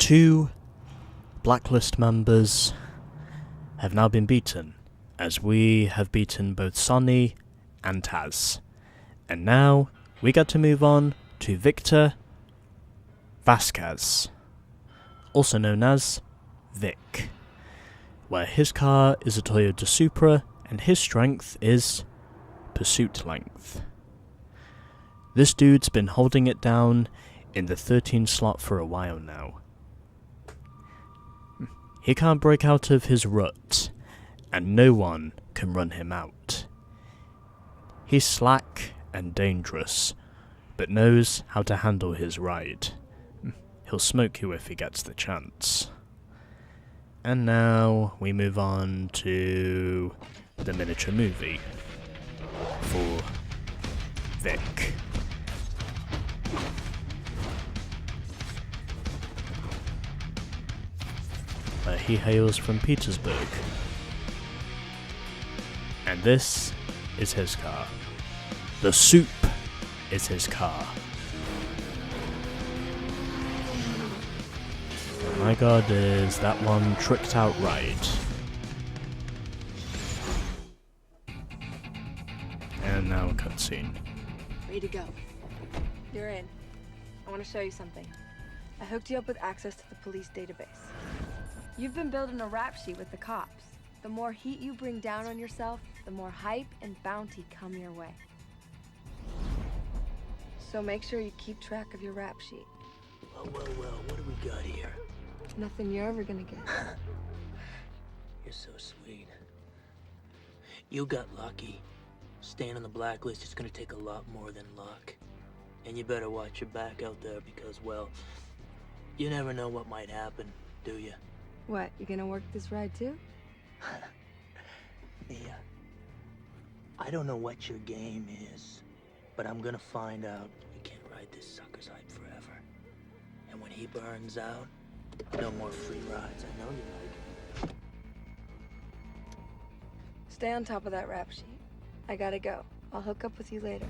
2 Blacklist members have now been beaten, as we have beaten both Sonny and Taz. And now we get to move on to Victor Vasquez, also known as Vic, where his car is a Toyota Supra and his strength is pursuit length. This dude's been holding it down in the 13 slot for a while now. He can't break out of his rut, and no one can run him out. He's slack and dangerous, but knows how to handle his ride. He'll smoke you if he gets the chance. And now we move on to the miniature movie for Vic. He hails from Petersburg. And this is his car. The soup is his car. Oh my god, is that one tricked out right. And now a cutscene. Ready to go. You're in. I want to show you something. I hooked you up with access to the police database. You've been building a rap sheet with the cops. The more heat you bring down on yourself, the more hype and bounty come your way. So make sure you keep track of your rap sheet. Well, what do we got here? Nothing you're ever gonna get. You're so sweet. You got lucky. Staying on the blacklist is gonna take a lot more than luck. And you better watch your back out there because, well, you never know what might happen, do you? What, you gonna work this ride too? Mia, I don't know what your game is, but I'm gonna find out. You can't ride this sucker's hype forever. And when he burns out, no more free rides. I know you like it. Stay on top of that rap sheet. I gotta go. I'll hook up with you later.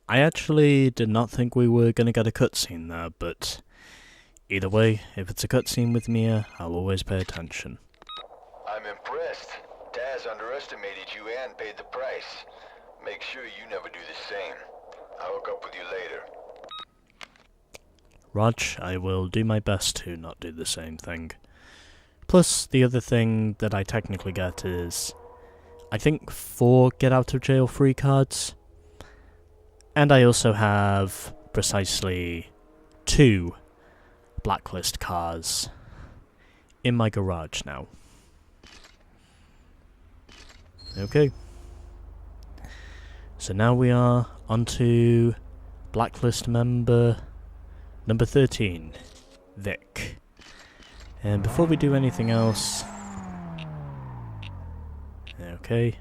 I actually did not think we were going to get a cutscene there, but either way, if it's a cutscene with Mia, I'll always pay attention. I'm impressed. Taz underestimated you and paid the price. Make sure you never do the same. I'll hook up with you later. Raj, I will do my best to not do the same thing. Plus, the other thing that I technically get is, I think 4 get out of jail free cards. And I also have precisely 2 Blacklist cars in my garage now. Okay. So now we are onto Blacklist member number 13, Vic. And before we do anything else... Okay.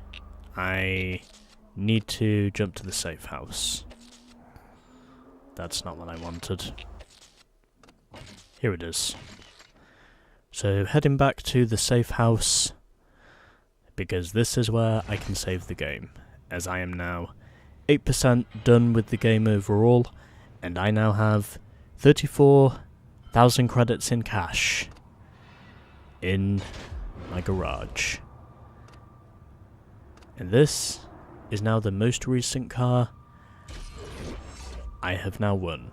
I need to jump to the safe house. That's not what I wanted. Here it is. So heading back to the safe house, because this is where I can save the game, as I am now 8% done with the game overall, and I now have 34,000 credits in cash in my garage. And this is now the most recent car I have now won.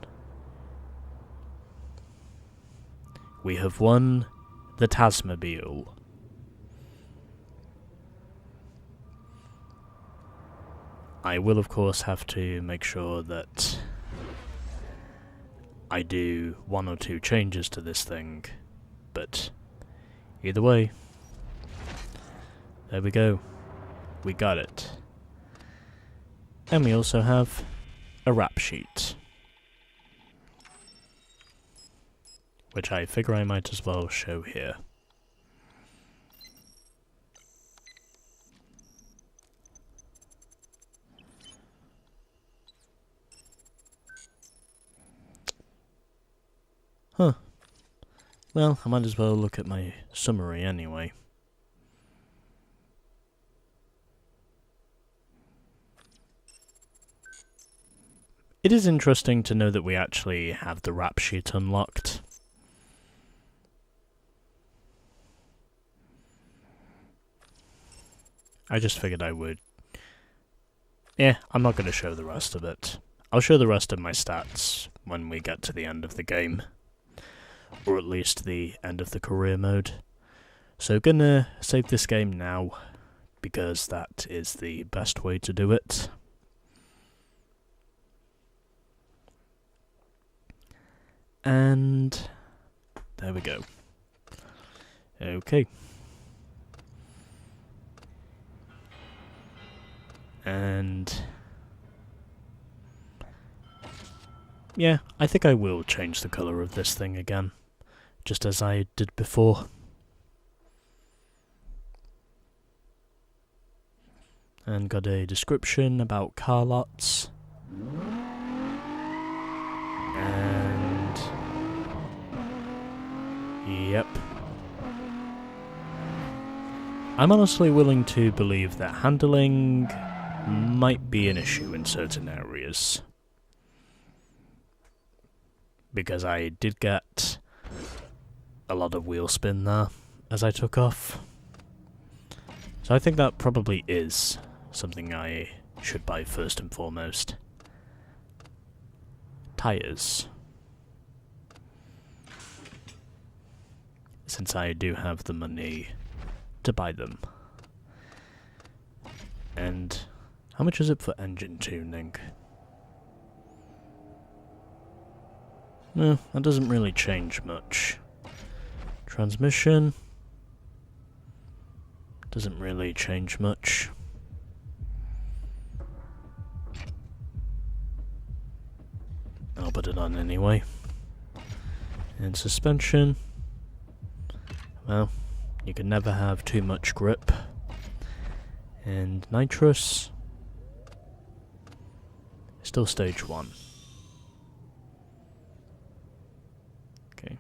We have won the Tazmobile. I will of course have to make sure that I do 1 or 2 changes to this thing, but either way, there we go. We got it. And we also have a rap sheet, which I figure I might as well show here. Huh. Well, I might as well look at my summary anyway. It is interesting to know that we actually have the rap sheet unlocked. I just figured I would. Yeah, I'm not going to show the rest of it. I'll show the rest of my stats when we get to the end of the game. Or at least the end of the career mode. So gonna save this game now, because that is the best way to do it. And there we go. Okay. And yeah, I think I will change the colour of this thing again, just as I did before. And got a description about car lots. And yep. I'm honestly willing to believe that handling might be an issue in certain areas. Because I did get a lot of wheel spin there as I took off. So I think that probably is something I should buy first and foremost. Tyres. Since I do have the money to buy them. And how much is it for engine tuning? No, that doesn't really change much. Transmission doesn't really change much. I'll put it on anyway. And suspension, well, you can never have too much grip. And nitrous, still stage 1. Okay.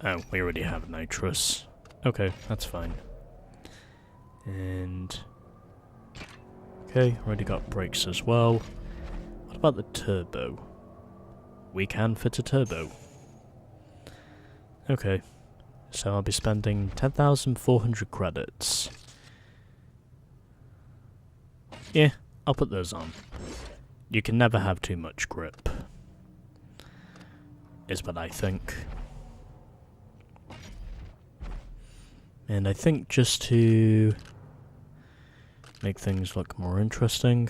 Oh, we already have nitrous. Okay, that's fine. And okay, already got brakes as well. What about the turbo? We can fit a turbo. Okay, so I'll be spending 10,400 credits. Yeah, I'll put those on. You can never have too much grip, is what I think. And I think just to make things look more interesting,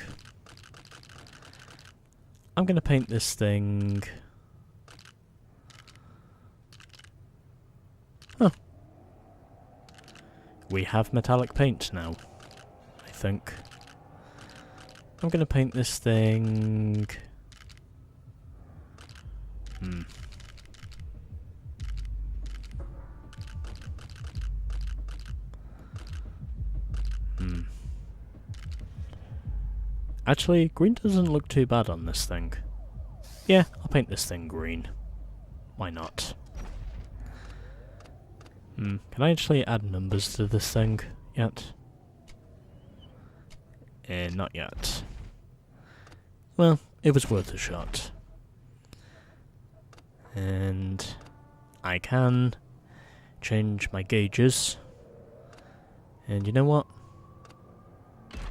I'm going to paint this thing. Huh. We have metallic paint now, I think. I'm going to paint this thing. Actually, green doesn't look too bad on this thing. Yeah, I'll paint this thing green. Why not? Can I actually add numbers to this thing yet? Not yet. Well, it was worth a shot. And I can change my gauges. And you know what?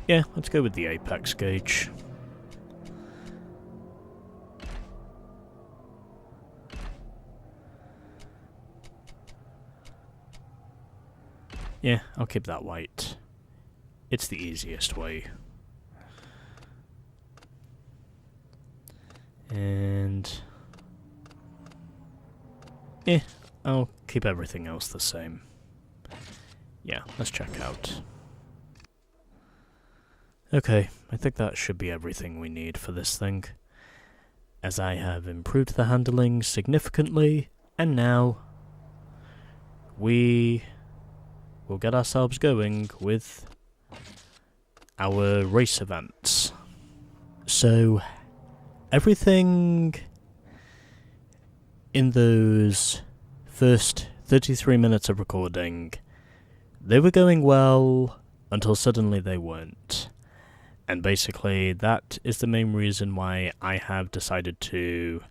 Yeah, let's go with the apex gauge. Yeah, I'll keep that white. It's the easiest way. And yeah, I'll keep everything else the same. Yeah, let's check out. Okay, I think that should be everything we need for this thing, as I have improved the handling significantly, and now we will get ourselves going with our race events. So, everything in those first 33 minutes of recording They were going well until suddenly they weren't. And basically that is the main reason why I have decided to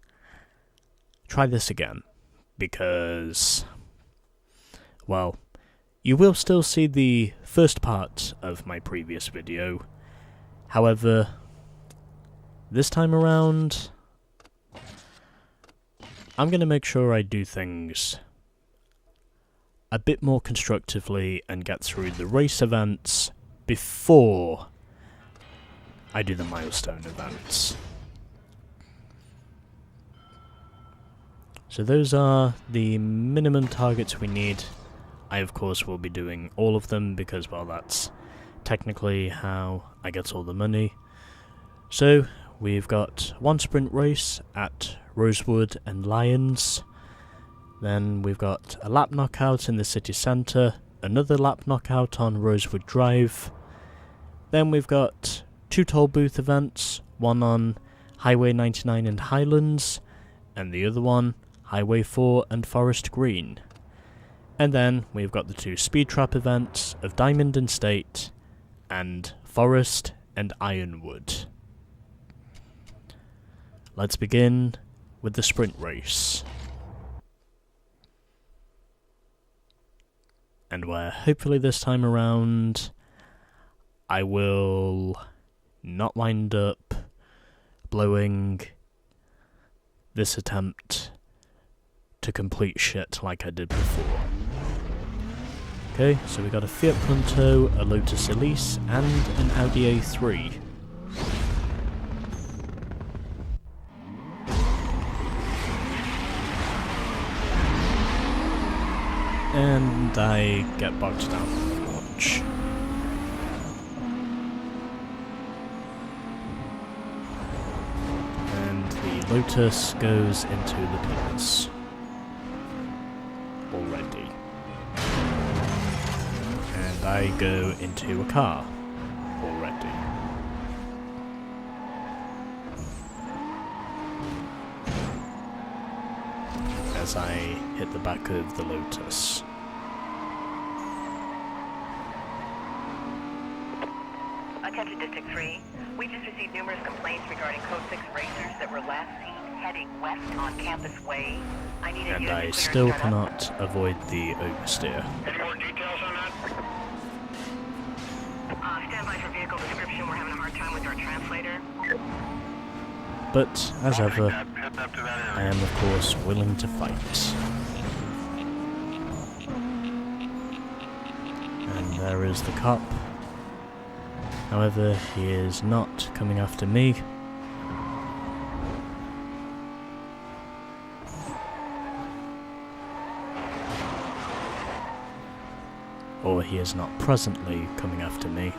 try this again. Because, well, you will still see the first part of my previous video. However, this time around, I'm going to make sure I do things a bit more constructively and get through the race events before I do the milestone events. So those are the minimum targets we need. I of course will be doing all of them because, well, that's technically how I get all the money. So we've got one sprint race at Rosewood and Lions. Then we've got a lap knockout in the city centre, another lap knockout on Rosewood Drive. Then we've got 2 toll booth events, one on Highway 99 and Highlands, and the other one Highway 4 and Forest Green. And then we've got the 2 speed trap events of Diamond and State, and Forest and Ironwood. Let's begin with the sprint race. And where hopefully this time around I will not wind up blowing this attempt to complete shit like I did before. Okay, so we got a Fiat Punto, a Lotus Elise, and an Audi A3. And I get bogged down in the launch. And the Lotus goes into the pillars. Already. And I go into a car. Already. As I hit the back of the Lotus. Attention District 3. We just received numerous complaints regarding Code 6 racers that were last seen heading west on Campus Way. I need a And unit I to clear still and start up. cannot avoid the oversteer. Any more details on that? Stand by for vehicle description. We're having a hard time with our translator. But, as ever, Heading up to that I area. am of course willing to fight. And there is the cop. However, he is not coming after me. Or he is not presently coming after me.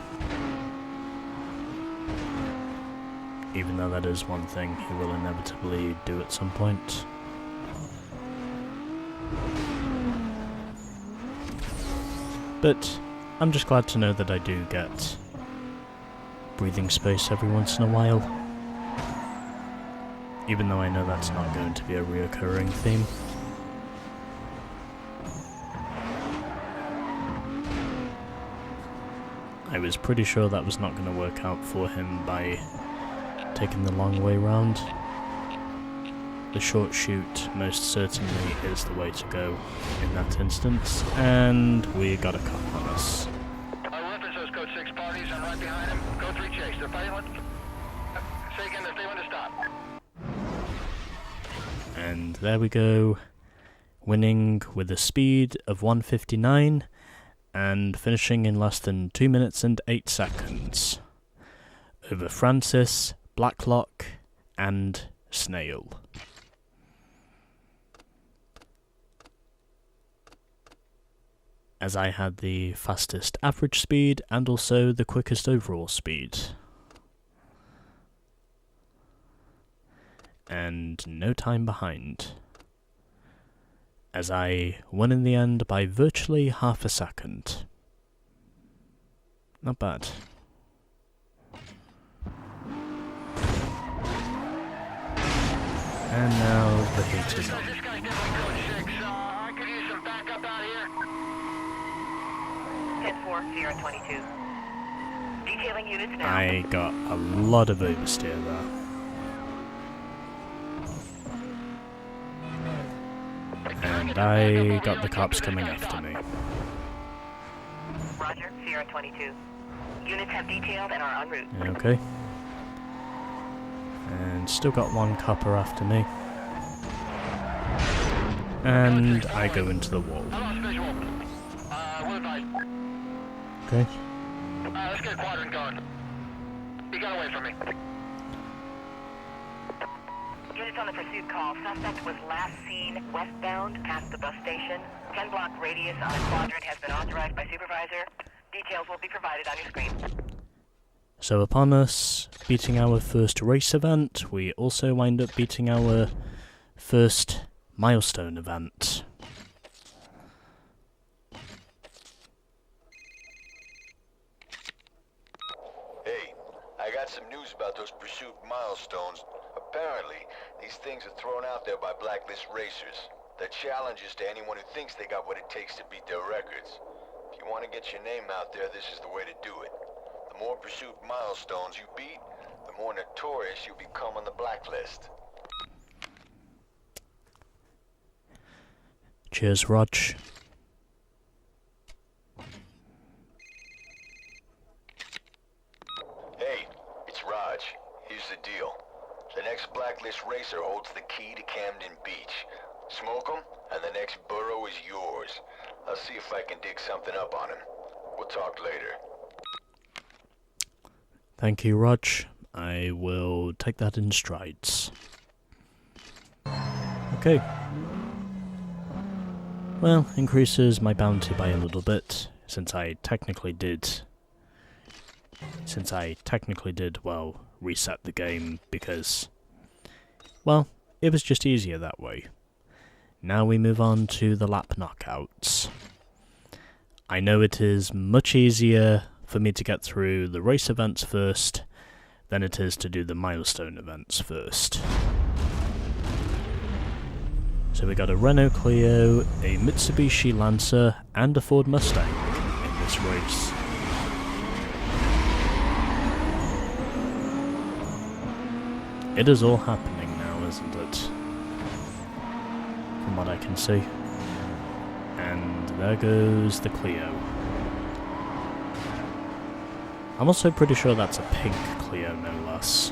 Even though that is one thing he will inevitably do at some point. But I'm just glad to know that I do get breathing space every once in a while. Even though I know that's not going to be a reoccurring theme. I was pretty sure that was not going to work out for him by taking the long way round. The short shoot most certainly is the way to go in that instance, and we got a cop on us. Reference those Code 6 parties. I'm right behind them. Code 3 chase. They're fighting. Say again, they're failing to stop. And there we go, winning with a speed of 159 and finishing in less than 2 minutes and 8 seconds over Francis, Blacklock and Snail. As I had the fastest average speed and also the quickest overall speed. And no time behind. As I won in the end by virtually half a second. Not bad. And now the heat is on. This guy's definitely Code 6. I could use some backup out here. 4, Sierra 22. Detailing units now. I got a lot of oversteer there. And I got the cops coming after me. Roger, Sierra 22. Units have detailed and are en route. Okay. And still got one copper after me. And I go into the wall. I lost visual. We'll advise. Okay. Let's get a quadrant going. He got away from me. Units on the pursuit call. Suspect was last seen westbound past the bus station. 10-block radius on a quadrant has been authorized by supervisor. Details will be provided on your screen. So upon us beating our first race event, we also wind up beating our first milestone event. Hey, I got some news about those pursuit milestones. Apparently, these things are thrown out there by blacklist racers. They're challenges to anyone who thinks they got what it takes to beat their records. If you want to get your name out there, this is the way to do it. The more pursuit milestones you beat, the more notorious you become on the blacklist. Cheers, Rog. Hey, it's Raj. Here's the deal. The next blacklist racer holds the key to Camden Beach. Smoke him, and the next borough is yours. I'll see if I can dig something up on him. We'll talk later. Thank you, Rog. I will take that in strides. Okay. Well, increases my bounty by a little bit, since I technically did, well, reset the game because, well, it was just easier that way. Now we move on to the lap knockouts. I know it is much easier for me to get through the race events first than it is to do the milestone events first. So we got a Renault Clio, a Mitsubishi Lancer, and a Ford Mustang in this race. It is all happening now, isn't it? From what I can see. And there goes the Clio. I'm also pretty sure that's a pink Clio, no less.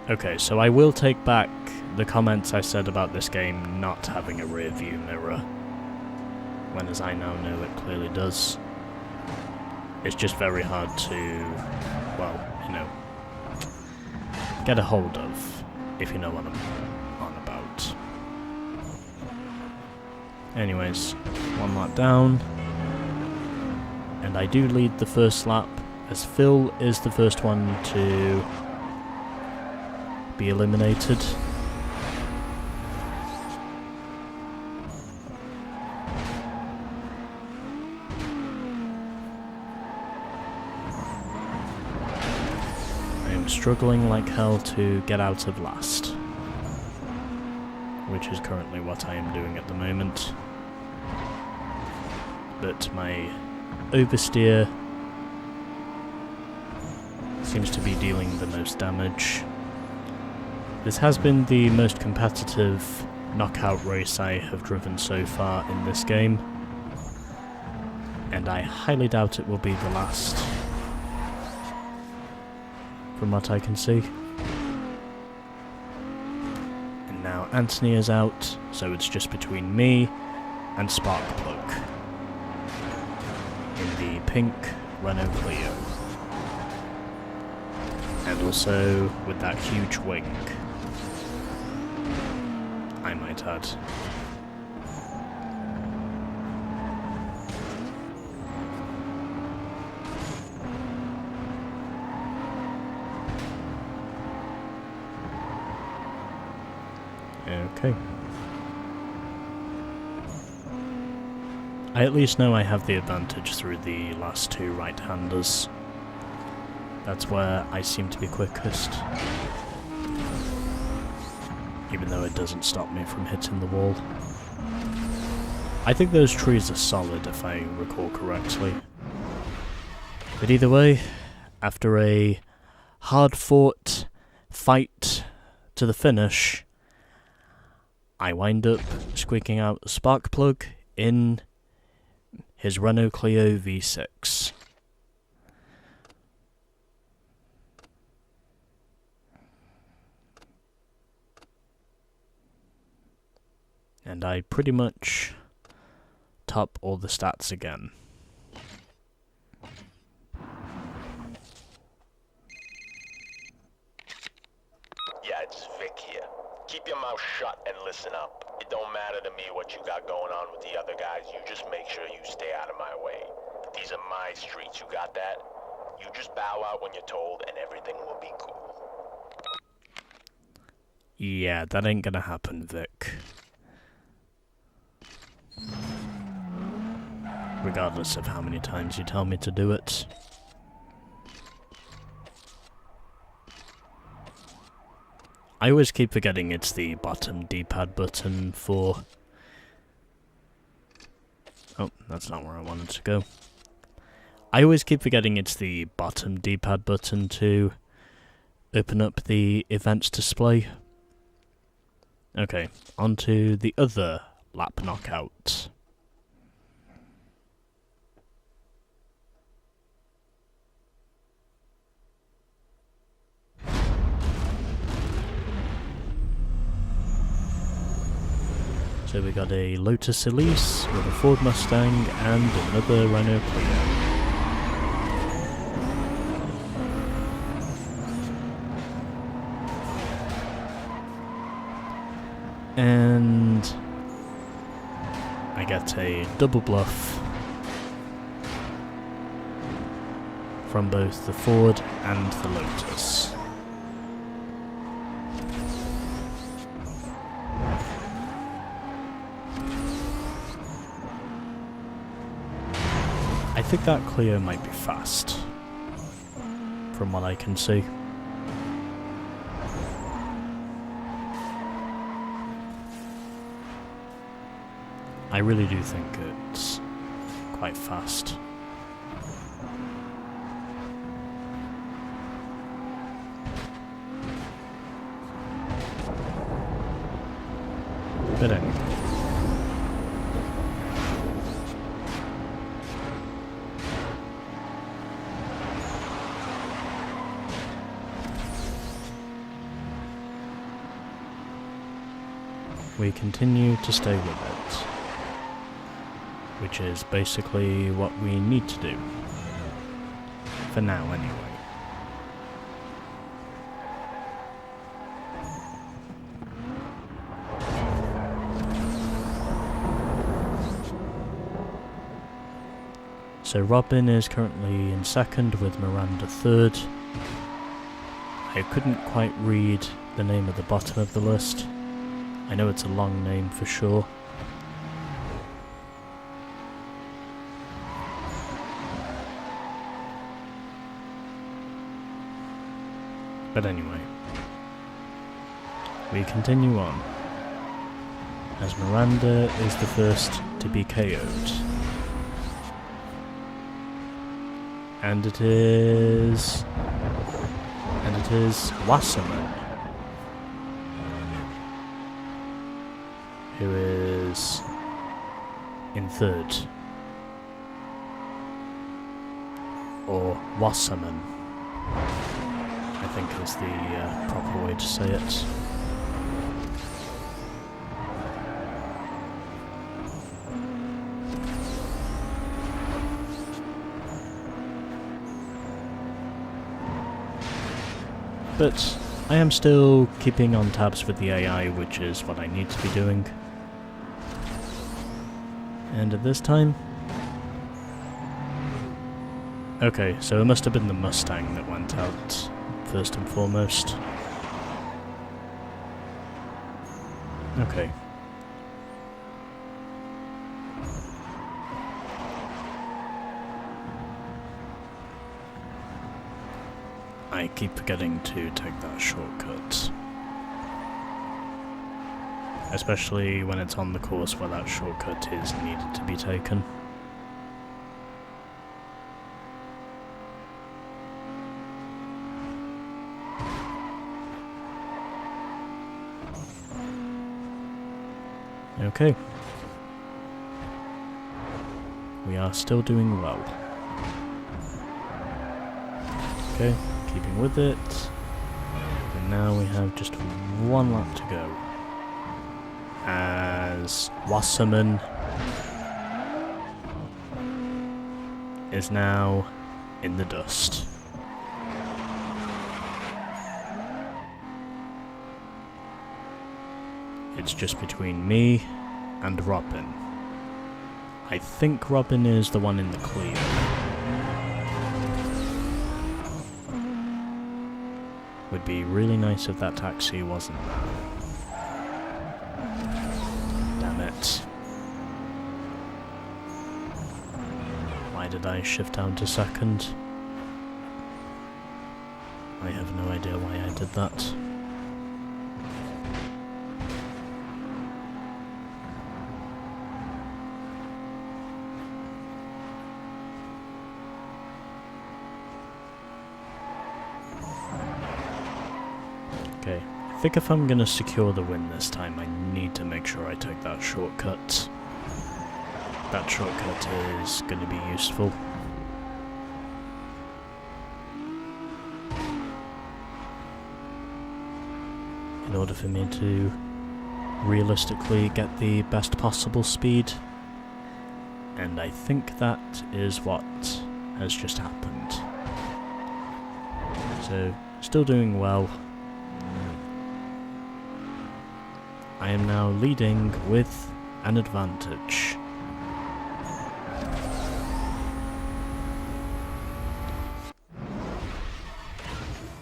Okay, so I will take back the comments I said about this game not having a rear view mirror, when as I now know it clearly does. It's just very hard to, well, you know, get a hold of, if you know what I'm on about. Anyways, one lap down, and I do lead the first lap, as Phil is the first one to be eliminated. I am struggling like hell to get out of last, which is currently what I am doing at the moment. But my oversteer seems to be dealing the most damage. This has been the most competitive knockout race I have driven so far in this game, and I highly doubt it will be the last, from what I can see. And now Anthony is out, so it's just between me and Sparkplug in the pink Renault Clio, and also with that huge wing, I might add. Okay. I at least know I have the advantage through the last two right-handers. That's where I seem to be quickest. Even though it doesn't stop me from hitting the wall. I think those trees are solid if I recall correctly. But either way, after a hard-fought fight to the finish, I wind up squeaking out the spark plug in his Renault Clio V6. And I pretty much top all the stats again. Yeah, it's Vic here. Keep your mouth shut and listen up. It don't matter to me what you got going on with the other guys. You just make sure you stay out of my way. These are my streets, you got that? You just bow out when you're told and everything will be cool. Yeah, that ain't gonna happen, Vic. Regardless of how many times you tell me to do it. I always keep forgetting it's the bottom D-pad button for... Oh, that's not where I wanted to go. I always keep forgetting it's the bottom D-pad button to open up the events display. Okay, on to the other lap knockout. So we got a Lotus Elise with a Ford Mustang and another Renault Clio. And I get a double bluff from both the Ford and the Lotus. I think that Clio might be fast, from what I can see. I really do think it's quite fast. But anyway. We continue to stay with it, which is basically what we need to do, for now anyway. So Robin is currently in second with Miranda third. I couldn't quite read the name at the bottom of the list. I know it's a long name for sure. But anyway, we continue on, as Miranda is the first to be KO'd. And it is Wasserman, who is in third, or Wasserman, I think is the proper way to say it. But I am still keeping on tabs with the AI, which is what I need to be doing. And at this time... Okay, so it must have been the Mustang that went out, first and foremost. Okay. I keep forgetting to take that shortcut. Especially when it's on the course where that shortcut is needed to be taken. Okay. We are still doing well. Okay, keeping with it. And now we have just one lap to go. As Wasserman is now in the dust. It's just between me and Robin. I think Robin is the one in the clear. Would be really nice if that taxi wasn't there. Damn it. Why did I shift down to second? I have no idea why I did that. Okay, I think if I'm gonna secure the win this time, I need to make sure I take that shortcut. That shortcut is gonna be useful. In order for me to realistically get the best possible speed. And I think that is what has just happened. So, still doing well. I am now leading with an advantage.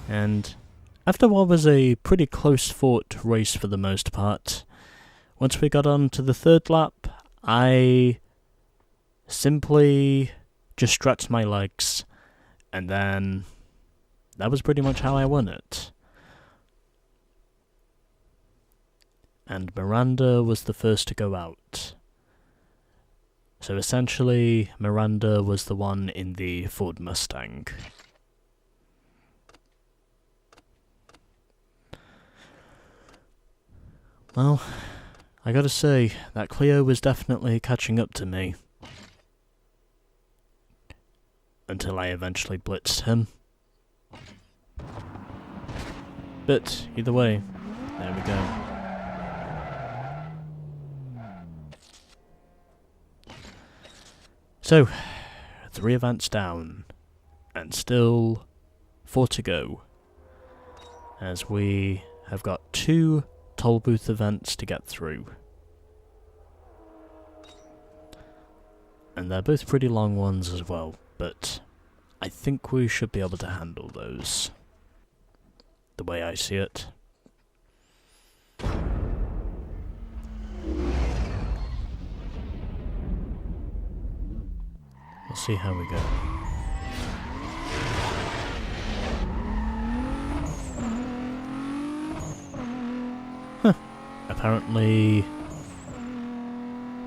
And after what was a pretty close-fought race for the most part, once we got on to the third lap, I simply just stretched my legs, and then that was pretty much how I won it. And Miranda was the first to go out. So essentially, Miranda was the one in the Ford Mustang. Well, I gotta say, that Clio was definitely catching up to me. Until I eventually blitzed him. But, either way, there we go. So, 3 events down, and still 4 to go, as we have got 2 toll booth events to get through. And they're both pretty long ones as well, but I think we should be able to handle those, the way I see it. We'll see how we go. Huh. Apparently,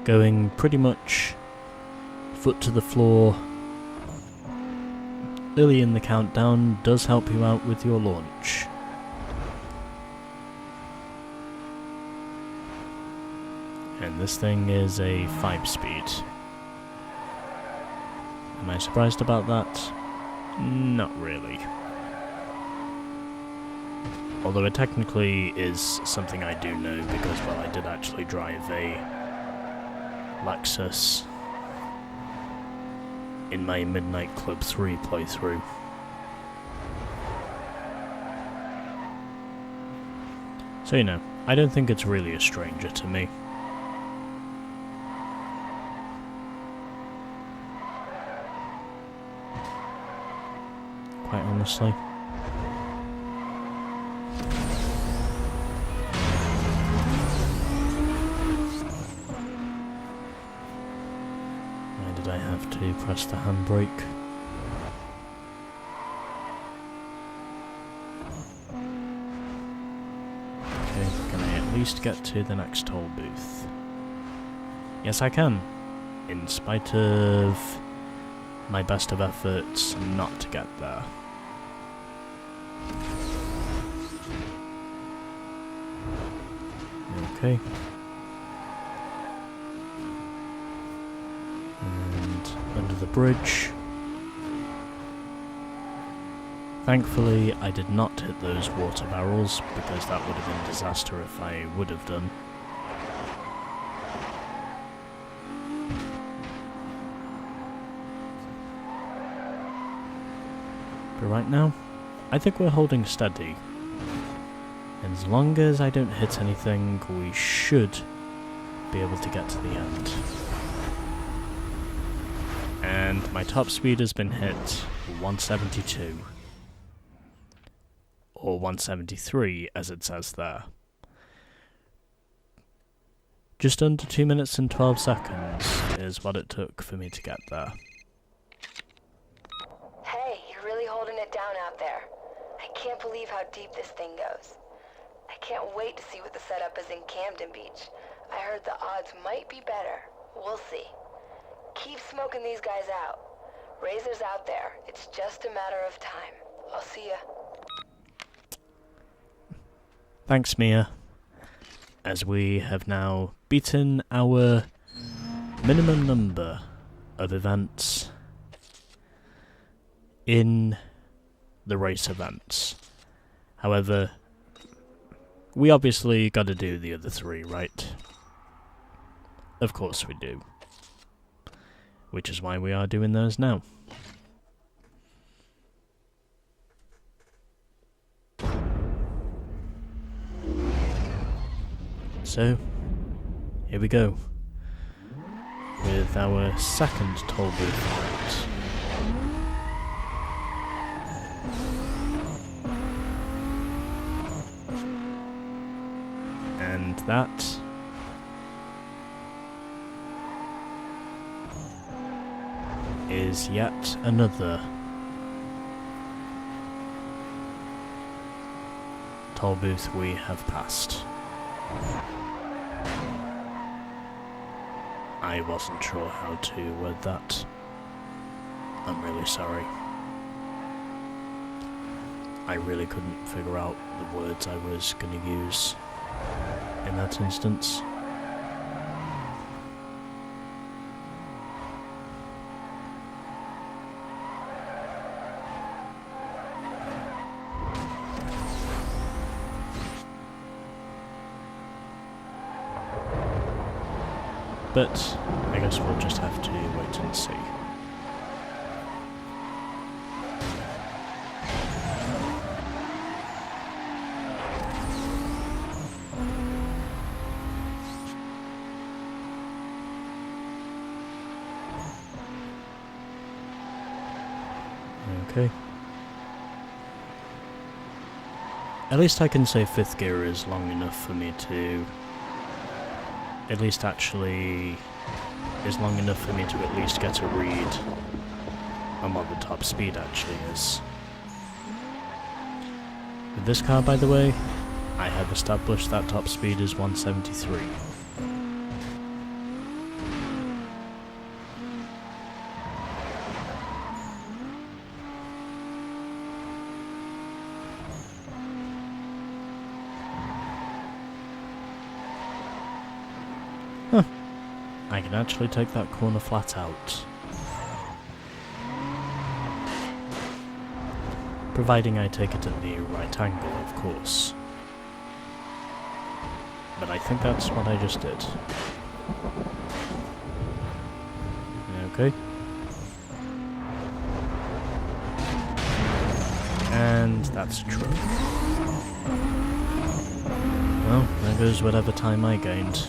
going pretty much foot to the floor early in the countdown does help you out with your launch. And this thing is a 5-speed. Am I surprised about that? Not really. Although it technically is something I do know because, well, I did actually drive a Lexus in my Midnight Club 3 playthrough. So, you know, I don't think it's really a stranger to me. Quite honestly. Why did I have to press the handbrake? least get to the next toll booth? Yes, I can. In spite of my best of efforts not to get there. Okay. And under the bridge. Thankfully, I did not hit those water barrels, because that would have been a disaster if I would have done. But right now, I think we're holding steady. And as long as I don't hit anything, we should be able to get to the end. And my top speed has been hit, 172. Or 173, as it says there. Just under 2 minutes and 12 seconds is what it took for me to get there. Hey, you're really holding it down out there. I can't believe how deep this thing goes. I can't wait to see what the setup is in Camden Beach. I heard the odds might be better. We'll see. Keep smoking these guys out. Razor's out there. It's just a matter of time. I'll see ya. Thanks, Mia. As we have now beaten our minimum number of events in the race events. However, we obviously gotta do the other 3, right? Of course we do. Which is why we are doing those now. So, here we go. With our second toll booth fight. And that is yet another toll booth we have passed. I wasn't sure how to word that. I'm really sorry. I really couldn't figure out the words I was going to use in that instance. But I guess we'll just have to wait and see. Okay. At least I can say 5th gear is long enough for me to... At least actually is long enough for me to at least get a read on what the top speed actually is. With this car, by the way, I have established that top speed is 173. Huh. I can actually take that corner flat out. Providing I take it at the right angle, of course. But I think that's what I just did. Okay. And that's true. Well, there goes whatever time I gained.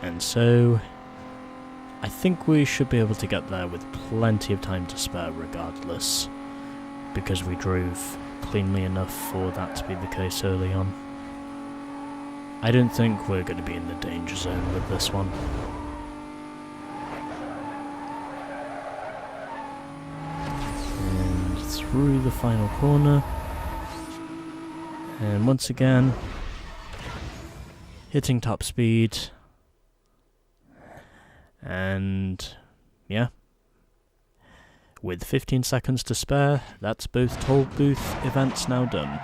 And so, I think we should be able to get there with plenty of time to spare regardless, because we drove cleanly enough for that to be the case early on. I don't think we're going to be in the danger zone with this one. through the final corner. And once again, hitting top speed. And yeah, with 15 seconds to spare, that's both toll booth events now done.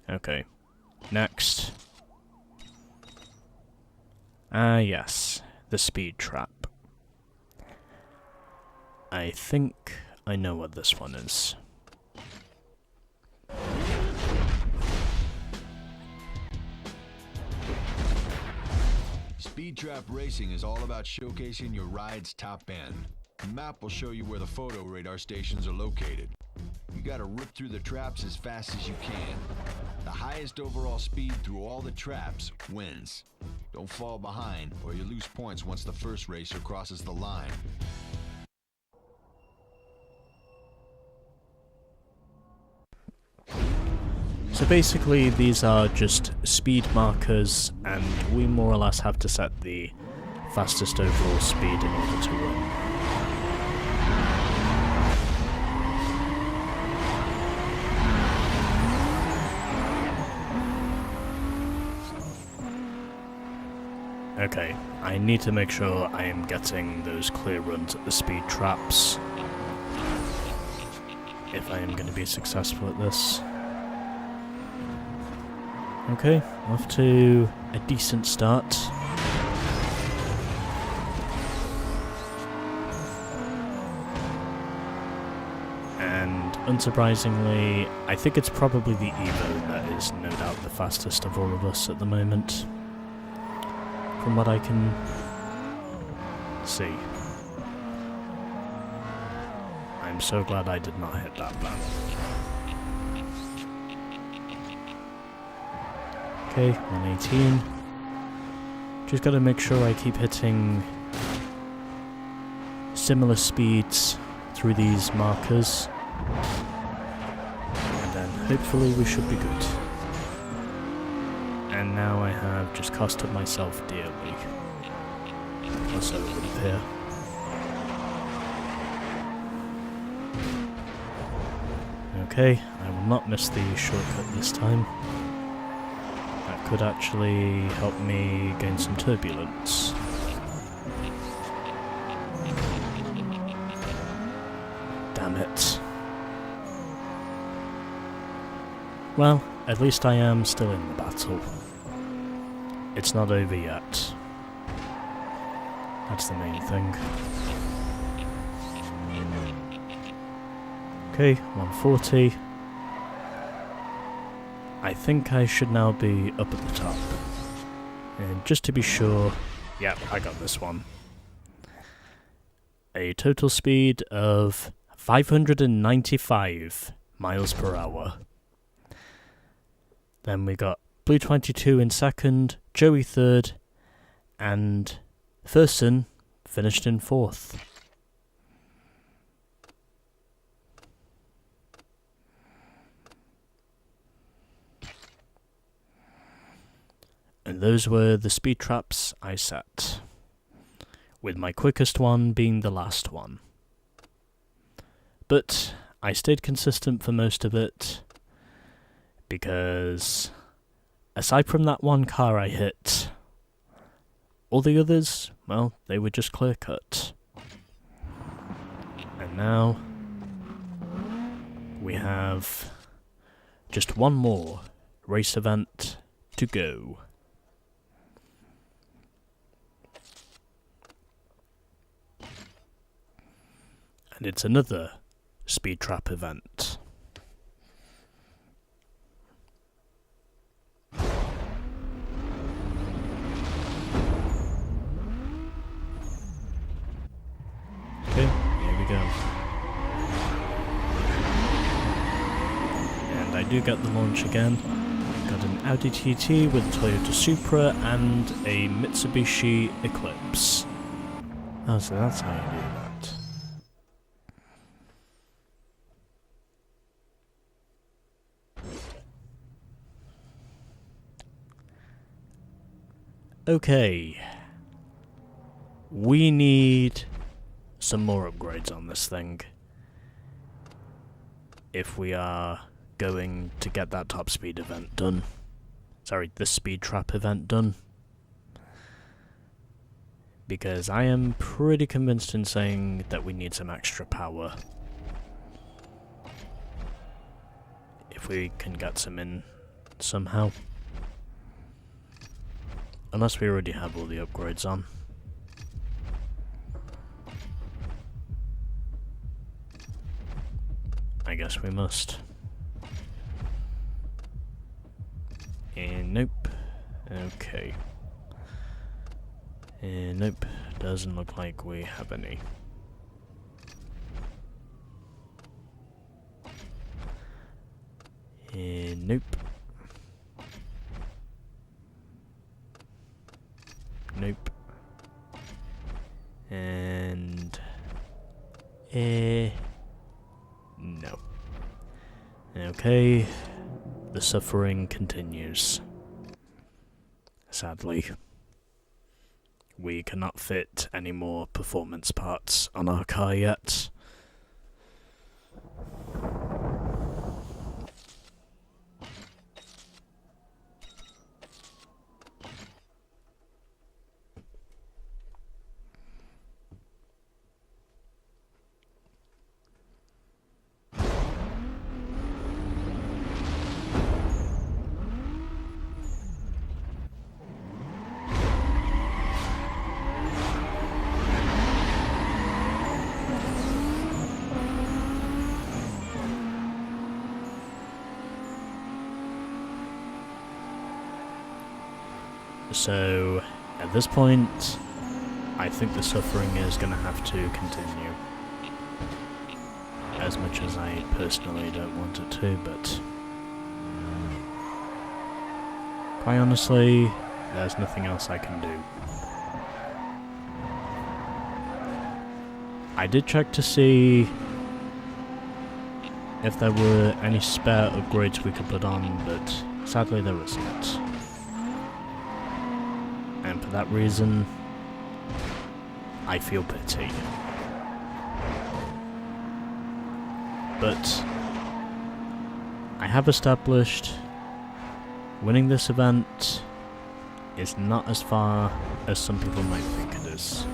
Okay, next. Yes, the speed trap. I think I know what this one is. Speed Trap Racing is all about showcasing your ride's top end. The map will show you where the photo radar stations are located. You gotta rip through the traps as fast as you can. The highest overall speed through all the traps wins. Don't fall behind, or you lose points once the first racer crosses the line. So basically these are just speed markers, and we more or less have to set the fastest overall speed in order to run. Okay, I need to make sure I am getting those clear runs at the speed traps if I am going to be successful at this. Okay, off to a decent start. And unsurprisingly, I think it's probably the Evo that is no doubt the fastest of all of us at the moment, from what I can see. I'm so glad I did not hit that ban. Okay, 118. Just gotta make sure I keep hitting similar speeds through these markers, and then hopefully we should be good. And now I have just costed myself dearly, or so it would appear. Okay, I will not miss the shortcut this time. That could actually help me gain some turbulence. Damn it. Well, at least I am still in the battle. It's not over yet. That's the main thing. Okay, 140. I think I should now be up at the top. And just to be sure, yep, I got this one. A total speed of 595 miles per hour. Then we got Blue 22 in second, Joey third, and Thurston finished in fourth. And those were the speed traps I set, with my quickest one being the last one. But I stayed consistent for most of it, because aside from that one car I hit, all the others, well, they were just clear cut. And now we have just one more race event to go. And it's another speed trap event. Okay, here we go. And I do get the launch again. Got an Audi TT with a Toyota Supra and a Mitsubishi Eclipse. Oh, so that's how you do that. Okay. We need some more upgrades on this thing if we are going to get that top speed event done. Sorry, the speed trap event done. Because I am pretty convinced in saying that we need some extra power. If we can get some in somehow. Unless we already have all the upgrades on. I guess we must. And nope. Okay. And nope. Doesn't look like we have any. And nope. Nope. And no. Okay. The suffering continues. Sadly. We cannot fit any more performance parts on our car yet. So, at this point, I think the suffering is going to have to continue. As much as I personally don't want it to, but quite honestly, there's nothing else I can do. I did check to see if there were any spare upgrades we could put on, but sadly there isn't. And for that reason, I feel pity. But I have established winning this event is not as far as some people might think it is.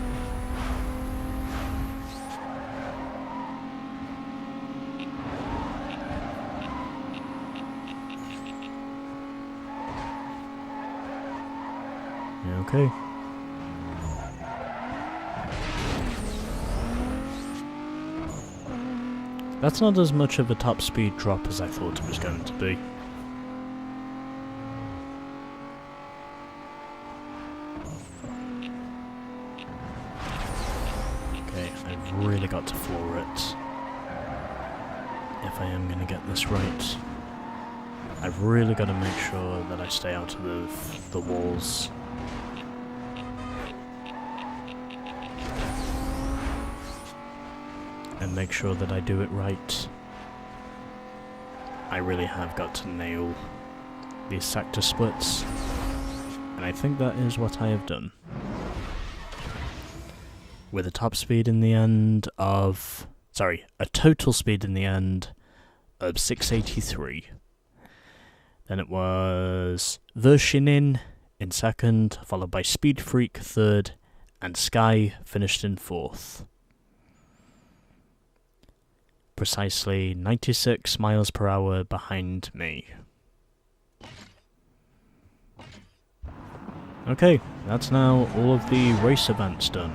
Okay. That's not as much of a top speed drop as I thought it was going to be. Okay, I've really got to floor it. If I am going to get this right. I've really got to make sure that I stay out of the walls. And make sure that I do it right. I really have got to nail these sector splits, and I think that is what I have done. With a top speed in the end of... a total speed in the end of 683. Then it was Vershinin in second, followed by Speed Freak third, and Sky finished in fourth. Precisely 96 miles per hour behind me. Okay, that's now all of the race events done.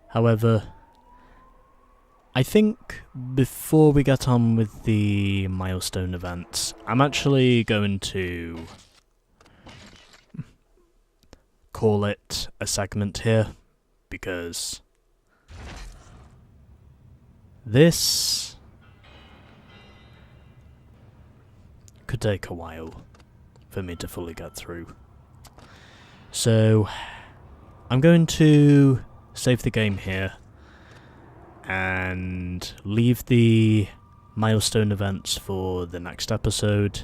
However, I think before we get on with the milestone events, I'm actually going to call it a segment here, because this could take a while for me to fully get through. So I'm going to save the game here, and leave the milestone events for the next episode.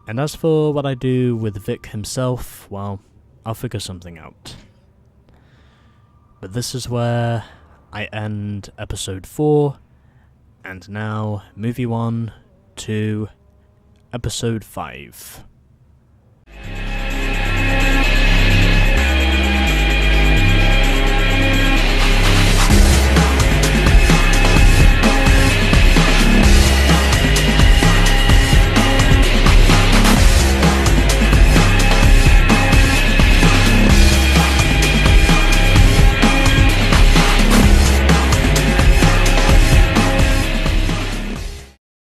And as for what I do with Vic himself, well, I'll figure something out. But this is where I end episode 4, and now moving on to episode 5.